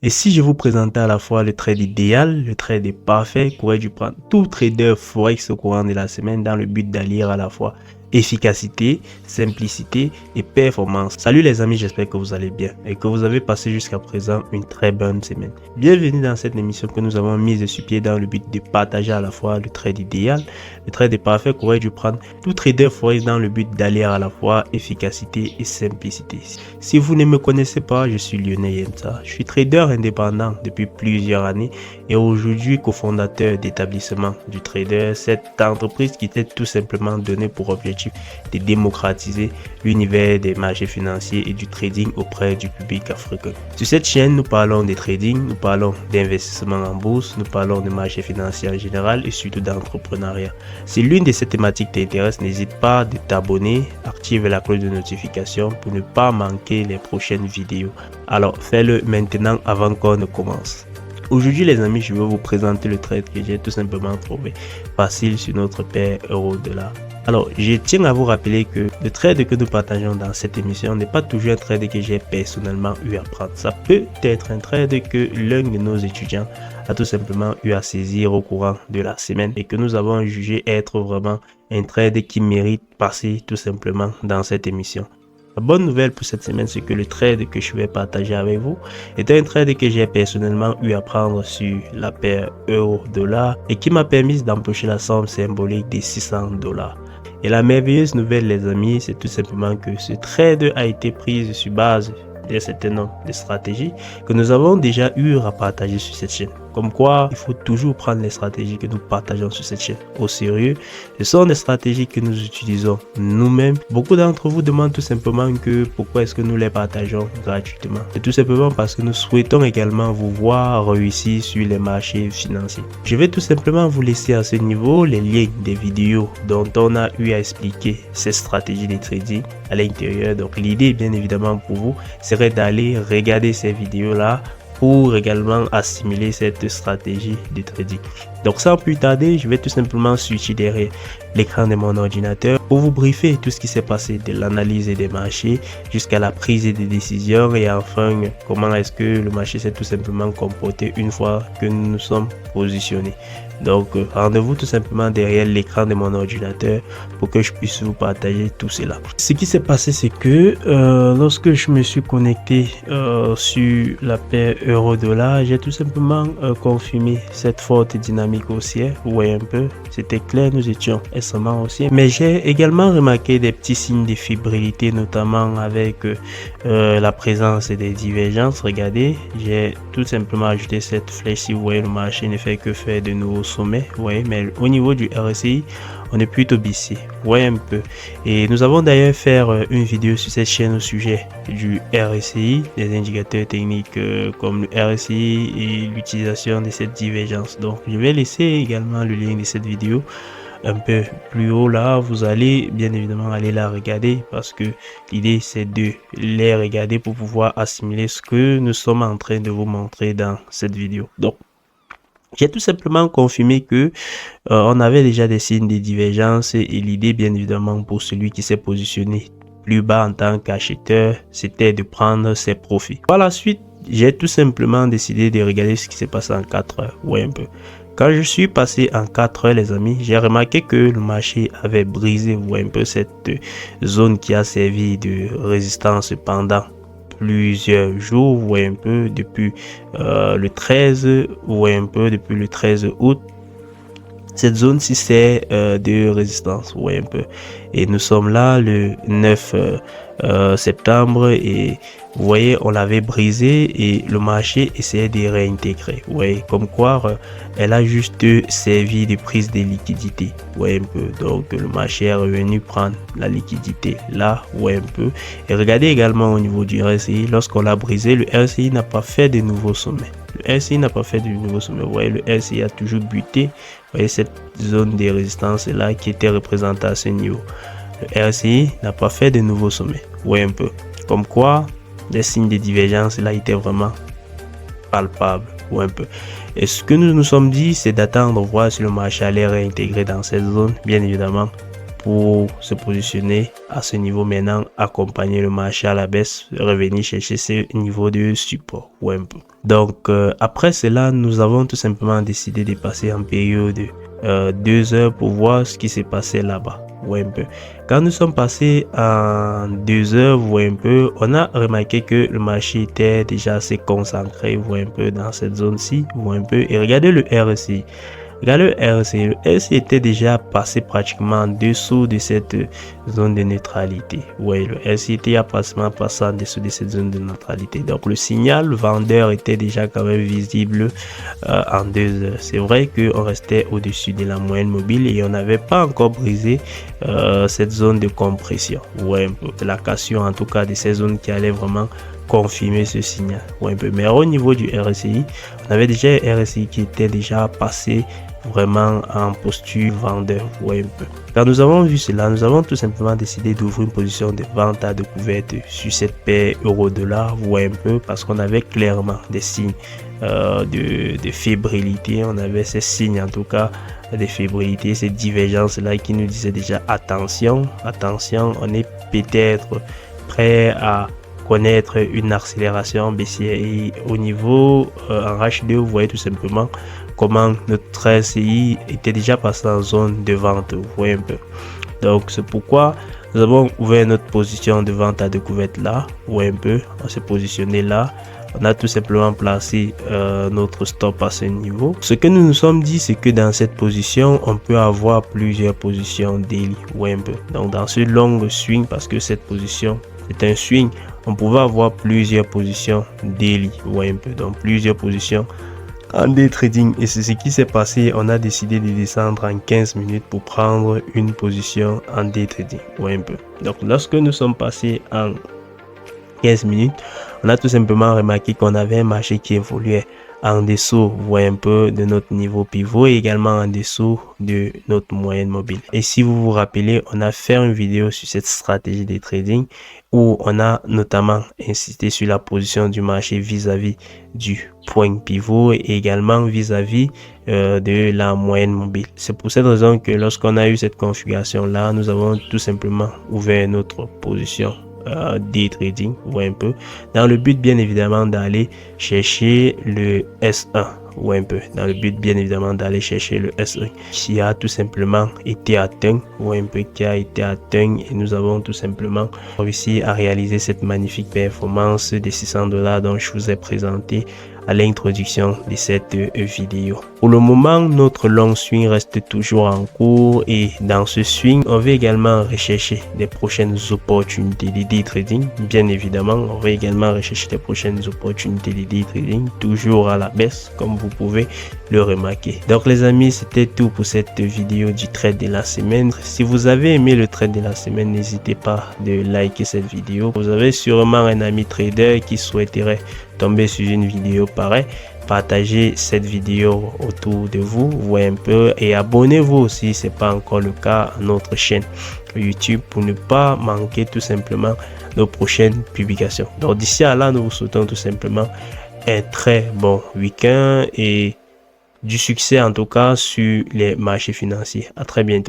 Et si je vous présentais à la fois le trade idéal, le trade parfait qu'aurait dû prendre tout trader forex au courant de la semaine dans le but d'allier à la fois efficacité, simplicité et performance. Salut les amis, j'espère que vous allez bien et que vous avez passé jusqu'à présent une très bonne semaine. Bienvenue dans cette émission que nous avons mise sur pied dans le but de partager à la fois le trade idéal, le trade parfait qu'aurait dû prendre tout trader forex dans le but d'allier à la fois efficacité et simplicité. Si vous ne me connaissez pas, je suis Lionel Yemsa. Je suis trader indépendant depuis plusieurs années et aujourd'hui cofondateur d'établissement du trader, cette entreprise qui t'est tout simplement donnée pour objectif de démocratiser l'univers des marchés financiers et du trading auprès du public africain. Sur cette chaîne, nous parlons de trading, nous parlons d'investissement en bourse, nous parlons de marchés financiers en général et surtout d'entrepreneuriat. Si l'une de ces thématiques t'intéresse, n'hésite pas de t'abonner, active la cloche de notification pour ne pas manquer les prochaines vidéos. Alors fais-le maintenant avant qu'on ne commence. Aujourd'hui les amis, je vais vous présenter le trade que j'ai tout simplement trouvé facile sur notre paire euro-dollar. Alors, je tiens à vous rappeler que le trade que nous partageons dans cette émission n'est pas toujours un trade que j'ai personnellement eu à prendre. Ça peut être un trade que l'un de nos étudiants a tout simplement eu à saisir au courant de la semaine et que nous avons jugé être vraiment un trade qui mérite passer tout simplement dans cette émission. La bonne nouvelle pour cette semaine, c'est que le trade que je vais partager avec vous est un trade que j'ai personnellement eu à prendre sur la paire euro-dollar et qui m'a permis d'empocher la somme symbolique des $600. Et la merveilleuse nouvelle les amis, c'est tout simplement que ce trade a été pris sur base d'un certain nombre de stratégies que nous avons déjà eu à partager sur cette chaîne. Comme quoi, il faut toujours prendre les stratégies que nous partageons sur cette chaîne au sérieux. Ce sont des stratégies que nous utilisons nous-mêmes. Beaucoup d'entre vous demandent tout simplement que pourquoi est-ce que nous les partageons gratuitement. C'est tout simplement parce que nous souhaitons également vous voir réussir sur les marchés financiers. Je vais tout simplement vous laisser à ce niveau les liens des vidéos dont on a eu à expliquer ces stratégies de trading à l'intérieur. Donc l'idée bien évidemment pour vous serait d'aller regarder ces vidéos-là pour également assimiler cette stratégie de trading. Donc sans plus tarder, je vais tout simplement switcher derrière l'écran de mon ordinateur pour vous briefer tout ce qui s'est passé de l'analyse des marchés jusqu'à la prise des décisions et enfin comment est-ce que le marché s'est tout simplement comporté une fois que nous nous sommes positionnés. Donc rendez-vous tout simplement derrière l'écran de mon ordinateur pour que je puisse vous partager tout cela. Ce qui s'est passé, c'est que lorsque je me suis connecté sur la paire euro-dollar, j'ai tout simplement confirmé cette forte dynamique haussière. Vous voyez un peu, c'était clair, nous étions extrêmement haussiers. Mais j'ai également remarqué des petits signes de fébrilité, notamment avec la présence des divergences. Regardez, j'ai tout simplement ajouté cette flèche. Si vous voyez, le marché ne fait que faire de nouveaux sommets. Vous voyez, mais au niveau du RSI, on est plutôt baissier. Vous voyez un peu. Et nous avons d'ailleurs fait une vidéo sur cette chaîne au sujet du RSI, des indicateurs techniques comme le RSI et l'utilisation de cette divergence. Donc, je vais laisser également le lien de cette vidéo un peu plus haut là. Vous allez bien évidemment aller la regarder parce que l'idée c'est de les regarder pour pouvoir assimiler ce que nous sommes en train de vous montrer dans cette vidéo. Donc, j'ai tout simplement confirmé que on avait déjà des signes de divergence et l'idée bien évidemment pour celui qui s'est positionné plus bas en tant qu'acheteur, c'était de prendre ses profits. Par la suite, j'ai tout simplement décidé de regarder ce qui s'est passé en 4 heures. Ouais, un peu. Quand je suis passé en 4 heures, les amis, j'ai remarqué que le marché avait brisé, vous voyez un peu, cette zone qui a servi de résistance pendant plusieurs jours, vous voyez un peu, depuis le 13, vous voyez un peu, depuis le 13 août. Cette zone-ci, c'est de résistance, vous voyez un peu. Et nous sommes là le 9 septembre et vous voyez, on l'avait brisé et le marché essayait de réintégrer. Vous voyez, comme quoi elle a juste servi de prise de liquidité. Vous voyez un peu. Donc le marché est revenu prendre la liquidité là, vous voyez un peu. Et regardez également au niveau du RSI, lorsqu'on l'a brisé, le RSI n'a pas fait de nouveaux sommets. Le RSI n'a pas fait de nouveaux sommets. Vous voyez, le RSI a toujours buté. Vous voyez cette zone de résistance là qui était représentée à ce niveau. Le RSI n'a pas fait de nouveaux sommets. Vous voyez un peu. Comme quoi, les signes de divergence là étaient vraiment palpables. Ou un peu. Et ce que nous nous sommes dit, c'est d'attendre voir si le marché allait réintégrer dans cette zone. Bien évidemment, pour se positionner à ce niveau maintenant, accompagner le marché à la baisse, revenir chercher ce niveau de support ou un peu. Donc après cela, nous avons tout simplement décidé de passer en période de 2 heures pour voir ce qui s'est passé là-bas. Un peu. Quand nous sommes passés en 2 heures, un peu, on a remarqué que le marché était déjà assez concentré, un peu dans cette zone-ci, un peu. Et regardez le RSI. Regardez le RSI. Le RSI était déjà passé pratiquement en dessous de cette zone de neutralité. Oui, le RSI était pratiquement passé en dessous de cette zone de neutralité. Donc le signal vendeur était déjà quand même visible en 2 heures. C'est vrai qu'on restait au-dessus de la moyenne mobile et on n'avait pas encore brisé cette zone de compression. Ouais, la cassure en tout cas de ces zones qui allaient vraiment confirmer ce signal. Ouais, un peu. Mais au niveau du RSI, on avait déjà un RSI qui était déjà passé vraiment en posture vendeur. Ouais, un peu. Quand nous avons vu cela, nous avons tout simplement décidé d'ouvrir une position de vente à découverte sur cette paire euro-dollar. Ouais, un peu, parce qu'on avait clairement des signes de fébrilité. On avait ces signes en tout cas de fébrilité, ces divergences là qui nous disaient déjà attention, on est peut-être prêt à connaître une accélération baissière. Et au niveau en H2, vous voyez tout simplement comment notre RSI était déjà passé en zone de vente. Vous voyez un peu. Donc c'est pourquoi nous avons ouvert notre position de vente à découverte là. Vous voyez un peu, on s'est positionné là. On a tout simplement placé notre stop à ce niveau. Ce que nous nous sommes dit, c'est que dans cette position, on peut avoir plusieurs positions daily. Ouais, un peu. Donc dans ce long swing, parce que cette position est un swing, on pouvait avoir plusieurs positions daily. Ouais, un peu. Donc plusieurs positions en day trading. Et c'est ce qui s'est passé. On a décidé de descendre en 15 minutes pour prendre une position en day trading. Ouais, un peu. Donc lorsque nous sommes passés en 15 minutes, on a tout simplement remarqué qu'on avait un marché qui évoluait en dessous, vous voyez un peu, de notre niveau pivot et également en dessous de notre moyenne mobile. Et si vous vous rappelez, on a fait une vidéo sur cette stratégie de trading où on a notamment insisté sur la position du marché vis-à-vis du point pivot et également vis-à-vis de la moyenne mobile. C'est pour cette raison que lorsqu'on a eu cette configuration là, nous avons tout simplement ouvert notre position day trading, ou un peu, dans le but bien évidemment d'aller chercher le S1, ou un peu, dans le but bien évidemment d'aller chercher le S1 qui a tout simplement été atteint, ou un peu, qui a été atteint, et nous avons tout simplement réussi à réaliser cette magnifique performance des $600 dont je vous ai présenté à l'introduction de cette vidéo. Pour le moment, notre long swing reste toujours en cours et dans ce swing, on va également rechercher des prochaines opportunités de day trading. Bien évidemment, on va également rechercher des prochaines opportunités de day trading, toujours à la baisse, comme vous pouvez le remarquer. Donc les amis, c'était tout pour cette vidéo du trade de la semaine. Si vous avez aimé le trade de la semaine, n'hésitez pas de liker cette vidéo. Vous avez sûrement un ami trader qui souhaiterait tomber sur une vidéo pareille. Partagez cette vidéo autour de vous, voyez un peu, et abonnez-vous aussi si ce n'est pas encore le cas à notre chaîne YouTube pour ne pas manquer tout simplement nos prochaines publications. Donc d'ici à là, nous vous souhaitons tout simplement un très bon week-end et du succès en tout cas sur les marchés financiers. À très bientôt.